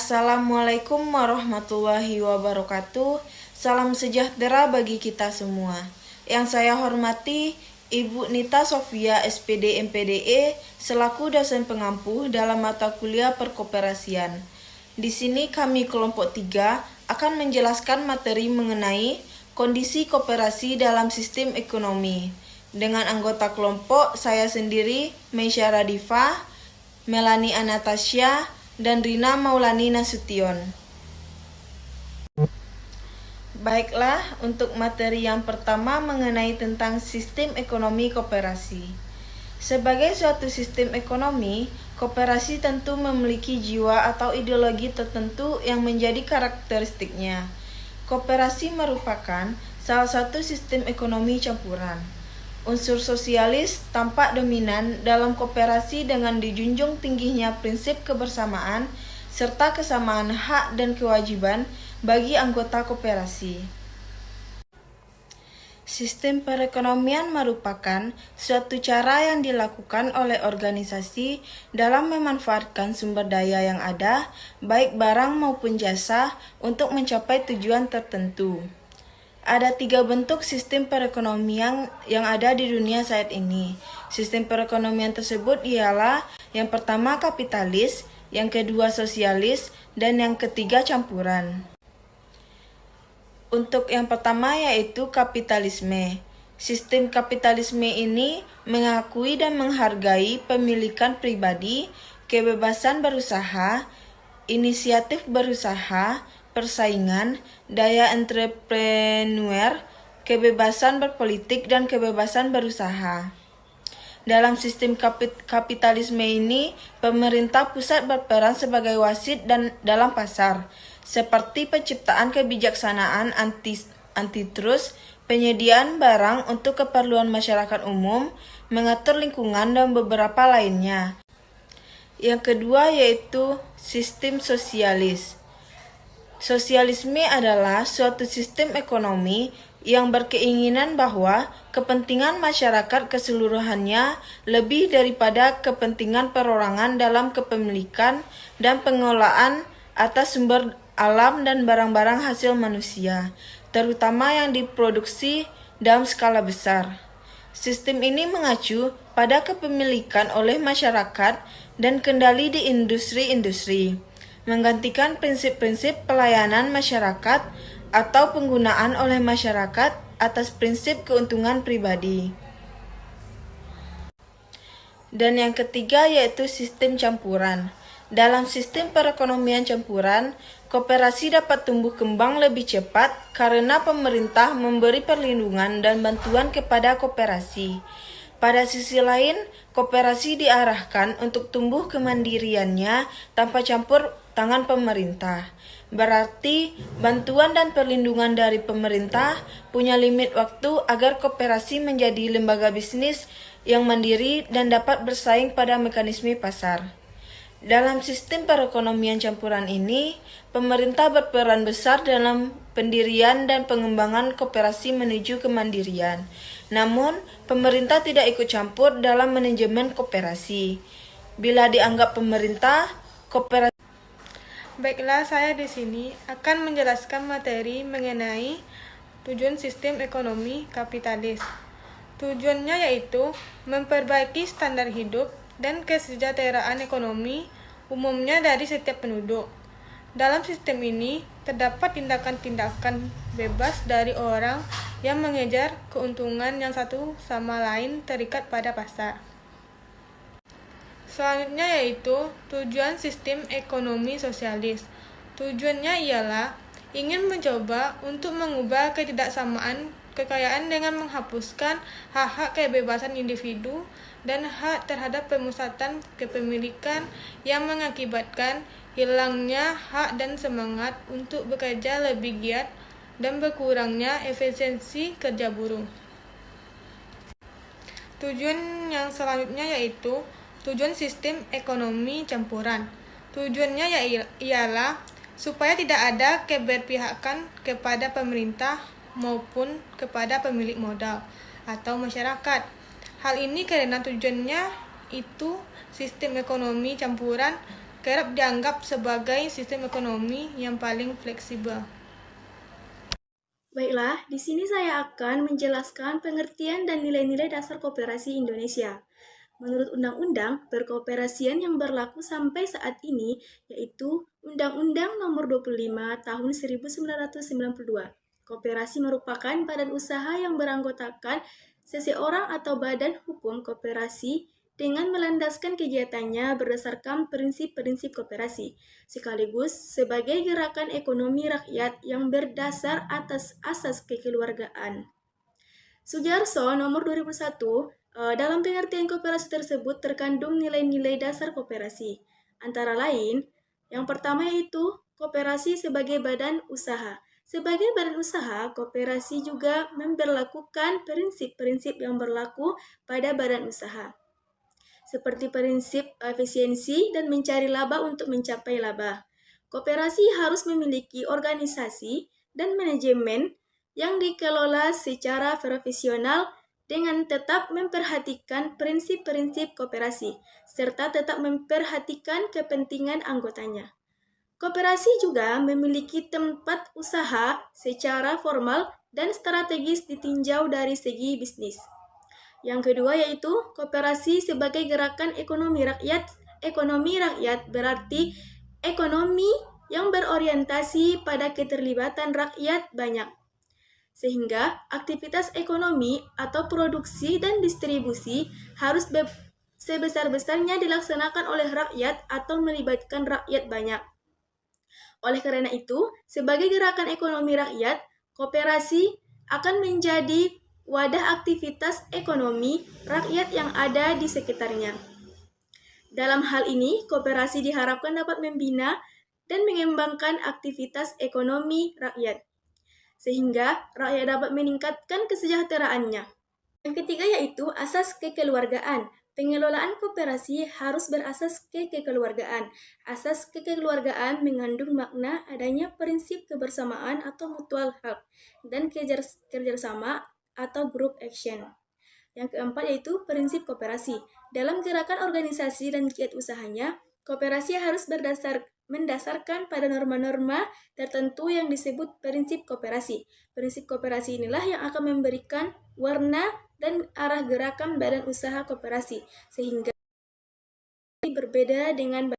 Assalamualaikum warahmatullahi wabarakatuh. Salam sejahtera bagi kita semua. Yang saya hormati Ibu Nita Sofia SPD MPDE selaku dosen pengampu dalam mata kuliah perkoperasian. Di sini kami kelompok 3 akan menjelaskan materi mengenai kondisi koperasi dalam sistem ekonomi. Dengan anggota kelompok saya sendiri, Meisyara Diva, Melani Anastasia, dan Rina Maulani Nasution. Baiklah, untuk materi yang pertama mengenai tentang sistem ekonomi koperasi. Sebagai suatu sistem ekonomi, koperasi tentu memiliki jiwa atau ideologi tertentu yang menjadi karakteristiknya. Koperasi merupakan salah satu sistem ekonomi campuran. Unsur sosialis tampak dominan dalam koperasi dengan dijunjung tingginya prinsip kebersamaan serta kesamaan hak dan kewajiban bagi anggota koperasi. Sistem perekonomian merupakan suatu cara yang dilakukan oleh organisasi dalam memanfaatkan sumber daya yang ada, baik barang maupun jasa, untuk mencapai tujuan tertentu. Ada 3 bentuk sistem perekonomian yang ada di dunia saat ini. Sistem perekonomian tersebut ialah yang pertama kapitalis, yang kedua sosialis, dan yang ketiga campuran. Untuk yang pertama yaitu kapitalisme. Sistem kapitalisme ini mengakui dan menghargai pemilikan pribadi, kebebasan berusaha, inisiatif berusaha, persaingan, daya entrepreneur, kebebasan berpolitik, dan kebebasan berusaha. Dalam sistem kapitalisme ini, pemerintah pusat berperan sebagai wasit dan dalam pasar, seperti penciptaan kebijaksanaan antitrust, penyediaan barang untuk keperluan masyarakat umum, mengatur lingkungan, dan beberapa lainnya. Yang kedua yaitu sistem sosialis. Sosialisme adalah suatu sistem ekonomi yang berkeinginan bahwa kepentingan masyarakat keseluruhannya lebih daripada kepentingan perorangan dalam kepemilikan dan pengelolaan atas sumber alam dan barang-barang hasil manusia, terutama yang diproduksi dalam skala besar. Sistem ini mengacu pada kepemilikan oleh masyarakat dan kendali di industri-industri, menggantikan prinsip-prinsip pelayanan masyarakat atau penggunaan oleh masyarakat atas prinsip keuntungan pribadi. Dan yang ketiga yaitu sistem campuran. Dalam sistem perekonomian campuran, koperasi dapat tumbuh kembang lebih cepat karena pemerintah memberi perlindungan dan bantuan kepada koperasi. Pada sisi lain, koperasi diarahkan untuk tumbuh kemandiriannya tanpa campur tangan pemerintah. Berarti, bantuan dan perlindungan dari pemerintah punya limit waktu agar koperasi menjadi lembaga bisnis yang mandiri dan dapat bersaing pada mekanisme pasar. Dalam sistem perekonomian campuran ini, pemerintah berperan besar dalam pendirian dan pengembangan koperasi menuju kemandirian. Namun, pemerintah tidak ikut campur dalam manajemen koperasi. Bila dianggap pemerintah, koperasi. Baiklah, saya di sini akan menjelaskan materi mengenai tujuan sistem ekonomi kapitalis. Tujuannya yaitu memperbaiki standar hidup dan kesejahteraan ekonomi umumnya dari setiap penduduk. Dalam sistem ini, terdapat tindakan-tindakan bebas dari orang yang mengejar keuntungan yang satu sama lain terikat pada pasar. Selanjutnya yaitu tujuan sistem ekonomi sosialis. Tujuannya ialah ingin mencoba untuk mengubah ketidaksamaan kekayaan dengan menghapuskan hak-hak kebebasan individu dan hak terhadap pemusatan kepemilikan yang mengakibatkan hilangnya hak dan semangat untuk bekerja lebih giat dan berkurangnya efisiensi kerja buruh. Tujuan yang selanjutnya yaitu tujuan sistem ekonomi campuran. Tujuannya ialah supaya tidak ada keberpihakan kepada pemerintah maupun kepada pemilik modal atau masyarakat. Hal ini karena tujuannya itu sistem ekonomi campuran kerap dianggap sebagai sistem ekonomi yang paling fleksibel. Baiklah, di sini saya akan menjelaskan pengertian dan nilai-nilai dasar koperasi Indonesia. Menurut Undang-Undang Perkoperasian yang berlaku sampai saat ini, yaitu Undang-Undang Nomor 25 Tahun 1992. Koperasi merupakan badan usaha yang beranggotakan seseorang atau badan hukum koperasi dengan melandaskan kegiatannya berdasarkan prinsip-prinsip koperasi, sekaligus sebagai gerakan ekonomi rakyat yang berdasar atas asas kekeluargaan. Sugiarso nomor 2001, dalam pengertian koperasi tersebut terkandung nilai-nilai dasar koperasi. Antara lain, yang pertama yaitu koperasi sebagai badan usaha. Sebagai badan usaha, koperasi juga memberlakukan prinsip-prinsip yang berlaku pada badan usaha, seperti prinsip efisiensi dan mencari laba untuk mencapai laba. Koperasi harus memiliki organisasi dan manajemen yang dikelola secara profesional dengan tetap memperhatikan prinsip-prinsip koperasi, serta tetap memperhatikan kepentingan anggotanya. Koperasi juga memiliki tempat usaha secara formal dan strategis ditinjau dari segi bisnis. Yang kedua yaitu koperasi sebagai gerakan ekonomi rakyat. Ekonomi rakyat berarti ekonomi yang berorientasi pada keterlibatan rakyat banyak, sehingga aktivitas ekonomi atau produksi dan distribusi harus sebesar-besarnya dilaksanakan oleh rakyat atau melibatkan rakyat banyak. Oleh karena itu, sebagai gerakan ekonomi rakyat, koperasi akan menjadi wadah aktivitas ekonomi rakyat yang ada di sekitarnya. Dalam hal ini, koperasi diharapkan dapat membina dan mengembangkan aktivitas ekonomi rakyat, sehingga rakyat dapat meningkatkan kesejahteraannya. Yang ketiga yaitu asas kekeluargaan. Pengelolaan koperasi harus berasas kekeluargaan. Asas kekeluargaan mengandung makna adanya prinsip kebersamaan atau mutual help dan kerjasama atau group action. Yang keempat yaitu prinsip koperasi. Dalam gerakan organisasi dan kiat usahanya, koperasi harus mendasarkan pada norma-norma tertentu yang disebut prinsip koperasi. Prinsip koperasi inilah yang akan memberikan warna dan arah gerakan badan usaha koperasi, sehingga berbeda dengan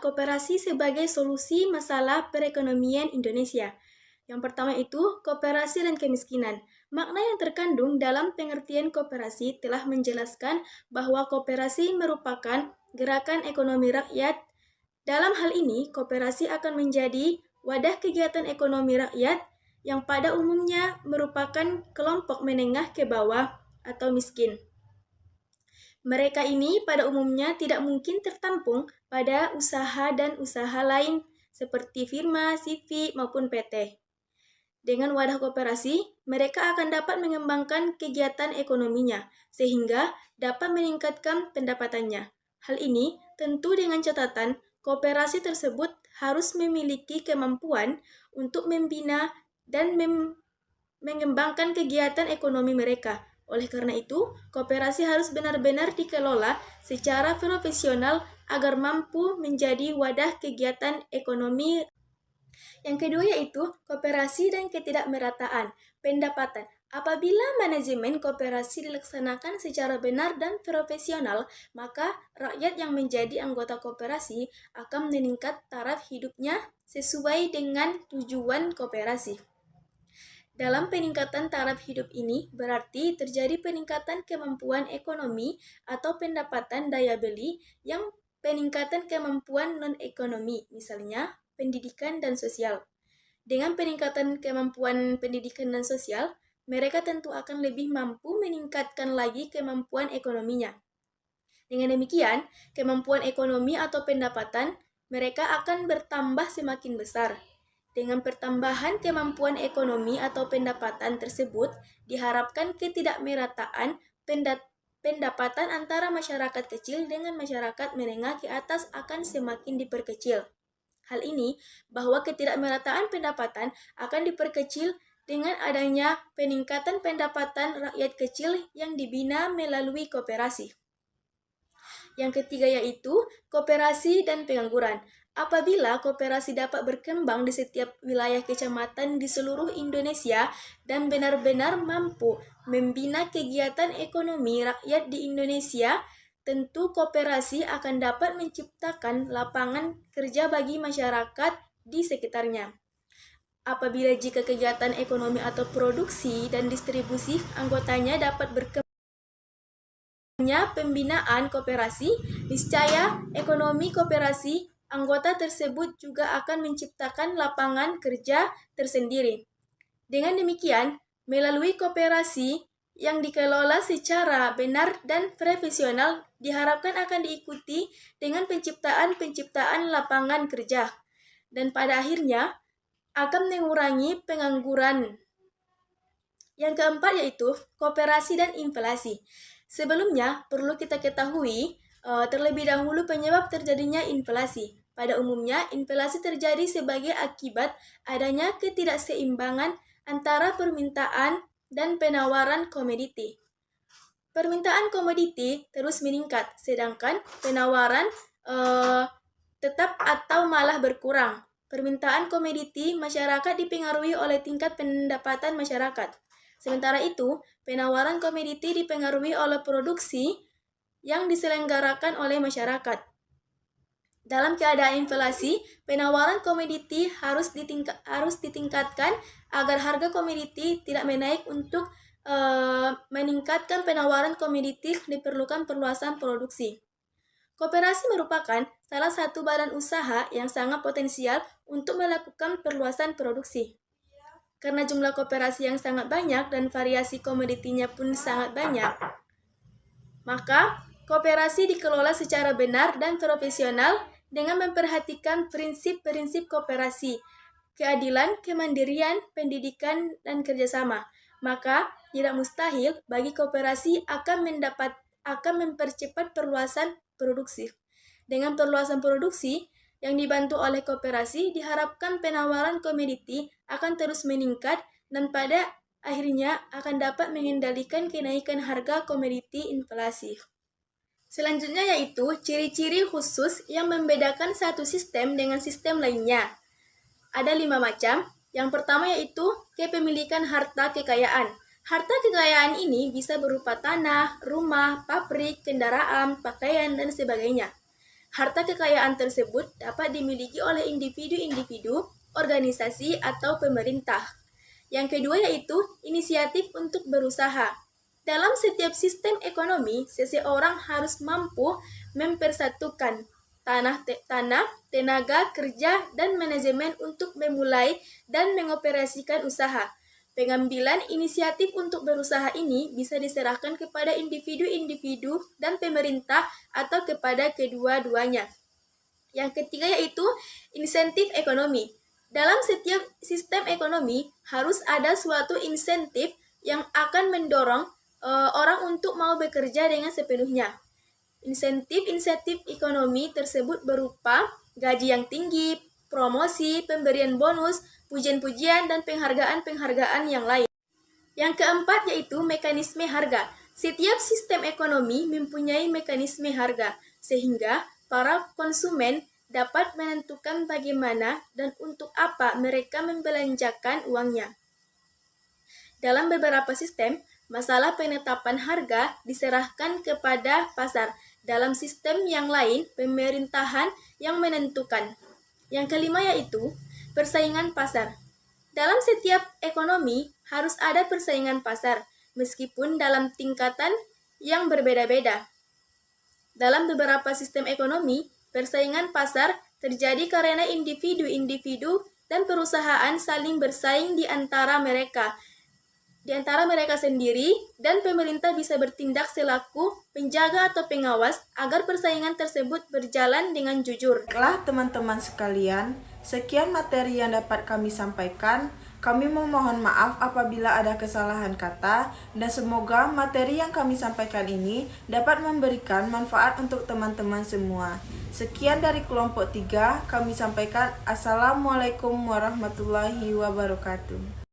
koperasi sebagai solusi masalah perekonomian Indonesia. Yang pertama itu koperasi dan kemiskinan. Makna yang terkandung dalam pengertian koperasi telah menjelaskan bahwa koperasi merupakan gerakan ekonomi rakyat. Dalam hal ini, koperasi akan menjadi wadah kegiatan ekonomi rakyat yang pada umumnya merupakan kelompok menengah ke bawah atau miskin. Mereka ini pada umumnya tidak mungkin tertampung pada usaha dan usaha lain seperti firma, CV, maupun PT. Dengan wadah koperasi, mereka akan dapat mengembangkan kegiatan ekonominya, sehingga dapat meningkatkan pendapatannya. Hal ini tentu dengan catatan koperasi tersebut harus memiliki kemampuan untuk membina dan mengembangkan kegiatan ekonomi mereka. Oleh karena itu, koperasi harus benar-benar dikelola secara profesional agar mampu menjadi wadah kegiatan ekonomi. Yang kedua yaitu koperasi dan ketidakmerataan pendapatan. Apabila manajemen koperasi dilaksanakan secara benar dan profesional, maka rakyat yang menjadi anggota koperasi akan meningkat taraf hidupnya sesuai dengan tujuan koperasi. Dalam peningkatan taraf hidup ini berarti terjadi peningkatan kemampuan ekonomi atau pendapatan daya beli yang peningkatan kemampuan non-ekonomi, misalnya pendidikan dan sosial. Dengan peningkatan kemampuan pendidikan dan sosial, mereka tentu akan lebih mampu meningkatkan lagi kemampuan ekonominya. Dengan demikian, kemampuan ekonomi atau pendapatan mereka akan bertambah semakin besar. Dengan pertambahan kemampuan ekonomi atau pendapatan tersebut, diharapkan ketidakmerataan pendapatan antara masyarakat kecil dengan masyarakat menengah ke atas akan semakin diperkecil. Hal ini bahwa ketidakmerataan pendapatan akan diperkecil dengan adanya peningkatan pendapatan rakyat kecil yang dibina melalui koperasi. Yang ketiga yaitu koperasi dan pengangguran. Apabila koperasi dapat berkembang di setiap wilayah kecamatan di seluruh Indonesia dan benar-benar mampu membina kegiatan ekonomi rakyat di Indonesia, tentu koperasi akan dapat menciptakan lapangan kerja bagi masyarakat di sekitarnya. Apabila jika kegiatan ekonomi atau produksi dan distribusi anggotanya dapat berkembang pembinaan koperasi, niscaya ekonomi koperasi anggota tersebut juga akan menciptakan lapangan kerja tersendiri. Dengan demikian, melalui koperasi yang dikelola secara benar dan profesional diharapkan akan diikuti dengan penciptaan lapangan kerja dan pada akhirnya akan mengurangi pengangguran. Yang keempat yaitu koperasi dan inflasi. Sebelumnya perlu kita ketahui terlebih dahulu penyebab terjadinya inflasi. Pada umumnya, inflasi terjadi sebagai akibat adanya ketidakseimbangan antara permintaan dan penawaran komoditi. Permintaan komoditi terus meningkat, sedangkan penawaran tetap atau malah berkurang. Permintaan komoditi masyarakat dipengaruhi oleh tingkat pendapatan masyarakat. Sementara itu, penawaran komoditi dipengaruhi oleh produksi yang diselenggarakan oleh masyarakat. Dalam keadaan inflasi, penawaran komoditi harus ditingkatkan agar harga komoditi tidak menaik. Untuk meningkatkan penawaran komoditi diperlukan perluasan produksi. Koperasi merupakan salah satu badan usaha yang sangat potensial untuk melakukan perluasan produksi. Karena jumlah koperasi yang sangat banyak dan variasi komoditinya pun sangat banyak, maka koperasi dikelola secara benar dan profesional dengan memperhatikan prinsip-prinsip koperasi, keadilan, kemandirian, pendidikan, dan kerjasama. Maka tidak mustahil bagi koperasi akan mempercepat perluasan produksi. Dengan perluasan produksi yang dibantu oleh koperasi, diharapkan penawaran komoditi akan terus meningkat dan pada akhirnya akan dapat mengendalikan kenaikan harga komoditi inflasi. Selanjutnya yaitu ciri-ciri khusus yang membedakan satu sistem dengan sistem lainnya. Ada 5 macam. Yang pertama yaitu kepemilikan harta kekayaan. Harta kekayaan ini bisa berupa tanah, rumah, pabrik, kendaraan, pakaian, dan sebagainya. Harta kekayaan tersebut dapat dimiliki oleh individu-individu, organisasi, atau pemerintah. Yang kedua yaitu inisiatif untuk berusaha. Dalam setiap sistem ekonomi, seseorang harus mampu mempersatukan tanah, tenaga kerja, dan manajemen untuk memulai dan mengoperasikan usaha. Pengambilan inisiatif untuk berusaha ini bisa diserahkan kepada individu-individu dan pemerintah atau kepada kedua-duanya. Yang ketiga yaitu insentif ekonomi. Dalam setiap sistem ekonomi harus ada suatu insentif yang akan mendorong orang untuk mau bekerja dengan sepenuhnya. Insentif ekonomi tersebut berupa gaji yang tinggi, promosi, pemberian bonus, pujian-pujian, dan penghargaan-penghargaan yang lain. Yang keempat yaitu mekanisme harga. Setiap sistem ekonomi mempunyai mekanisme harga, sehingga para konsumen dapat menentukan bagaimana dan untuk apa mereka membelanjakan uangnya. Dalam beberapa sistem, masalah penetapan harga diserahkan kepada pasar. Dalam sistem yang lain, pemerintahan yang menentukan. Yang kelima yaitu persaingan pasar. Dalam setiap ekonomi harus ada persaingan pasar, meskipun dalam tingkatan yang berbeda-beda. Dalam beberapa sistem ekonomi, persaingan pasar terjadi karena individu-individu dan perusahaan saling bersaing di antara mereka sendiri, dan pemerintah bisa bertindak selaku penjaga atau pengawas agar persaingan tersebut berjalan dengan jujur. Baiklah teman-teman sekalian, sekian materi yang dapat kami sampaikan. Kami memohon maaf apabila ada kesalahan kata, dan semoga materi yang kami sampaikan ini dapat memberikan manfaat untuk teman-teman semua. Sekian dari kelompok 3, kami sampaikan Assalamualaikum warahmatullahi wabarakatuh.